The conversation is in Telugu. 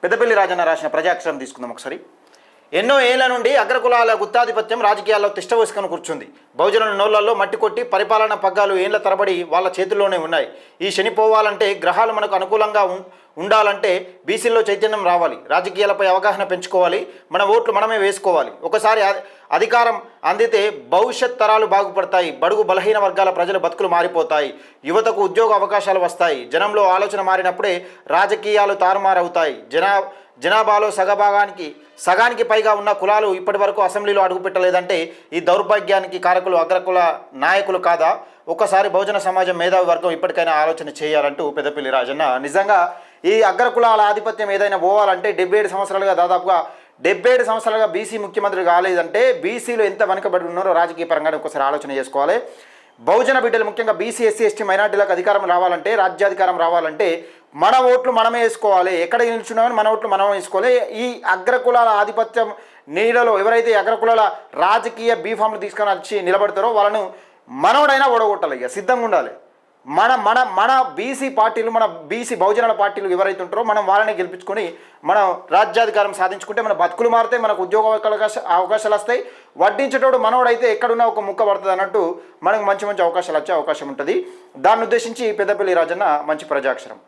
పెద్దపల్లి రాజన్న రాసిన ప్రజాక్షరం తీసుకుందాం ఒకసారి. ఎన్నో ఏళ్ల నుండి అగ్రకులాల గుత్తాధిపత్యం రాజకీయాల్లో తిష్టవేసుకొని కూర్చుంది. బహుజనుల నోళ్లలో మట్టి కొట్టి పరిపాలన పగ్గాలు ఏళ్ల తరబడి వాళ్ళ చేతుల్లోనే ఉన్నాయి. ఈ శని పోవాలంటే, గ్రహాలు మనకు అనుకూలంగా ఉండాలంటే బీసీల్లో చైతన్యం రావాలి, రాజకీయాలపై అవగాహన పెంచుకోవాలి, మన ఓట్లు మనమే వేసుకోవాలి. ఒకసారి అధికారం అందితే భవిష్యత్ తరాలు బాగుపడతాయి, బడుగు బలహీన వర్గాల ప్రజల బతుకులు మారిపోతాయి, యువతకు ఉద్యోగ అవకాశాలు వస్తాయి. జనంలో ఆలోచన మారినప్పుడే రాజకీయాలు తారుమారవుతాయి. జనాభాలో సగానికి పైగా ఉన్న కులాలు ఇప్పటి వరకు అసెంబ్లీలో అడుగుపెట్టలేదంటే ఈ దౌర్భాగ్యానికి కారకులు అగ్రకుల నాయకులు కాదా? ఒక్కసారి బహుజన సమాజం మేధావి వర్గం ఇప్పటికైనా ఆలోచన చేయాలంటూ పెద్దపల్లి రాజన్న. నిజంగా ఈ అగ్రకులాల ఆధిపత్యం ఏదైనా పోవాలంటే 77 సంవత్సరాలుగా దాదాపుగా 77 సంవత్సరాలుగా బీసీ ముఖ్యమంత్రి కాలేదంటే బీసీలు ఎంత వెనుకబడి ఉన్నారో రాజకీయ పరంగానే ఒకసారి ఆలోచన చేసుకోవాలి. బహుజన బిడ్డలు ముఖ్యంగా బీసీ, ఎస్సీ, ఎస్టీ మైనార్టీలకు అధికారం రావాలంటే, రాజ్యాధికారం రావాలంటే మన ఓట్లు మనమే వేసుకోవాలి. ఎక్కడ నిల్చున్నామని మన ఓట్లు మనం వేసుకోవాలి. ఈ అగ్రకులాల ఆధిపత్యం నీడలో ఎవరైతే అగ్రకులాల రాజకీయ బీఫామ్లు తీసుకొని వచ్చి నిలబడతారో వాళ్ళను మనోడైనా ఓడగొట్టాలి. ఇక సిద్ధంగా ఉండాలి. మన బీసీ పార్టీలు, మన బీసీ బహుజనాల పార్టీలు ఎవరైతే ఉంటారో మనం వాళ్ళని గెలిపించుకొని మనం రాజ్యాధికారం సాధించుకుంటే మన బతుకులు మారితే, మనకు ఉద్యోగ అవకాశాలు వస్తాయి. వడ్డించేటోడు మనోడైతే ఎక్కడున్నా ఒక ముక్క పడుతుంది అన్నట్టు మనకు మంచి అవకాశాలు వచ్చే అవకాశం ఉంటుంది. దాన్ని ఉద్దేశించి పెద్దపల్లి రాజన్న మంచి ప్రజాక్షరం.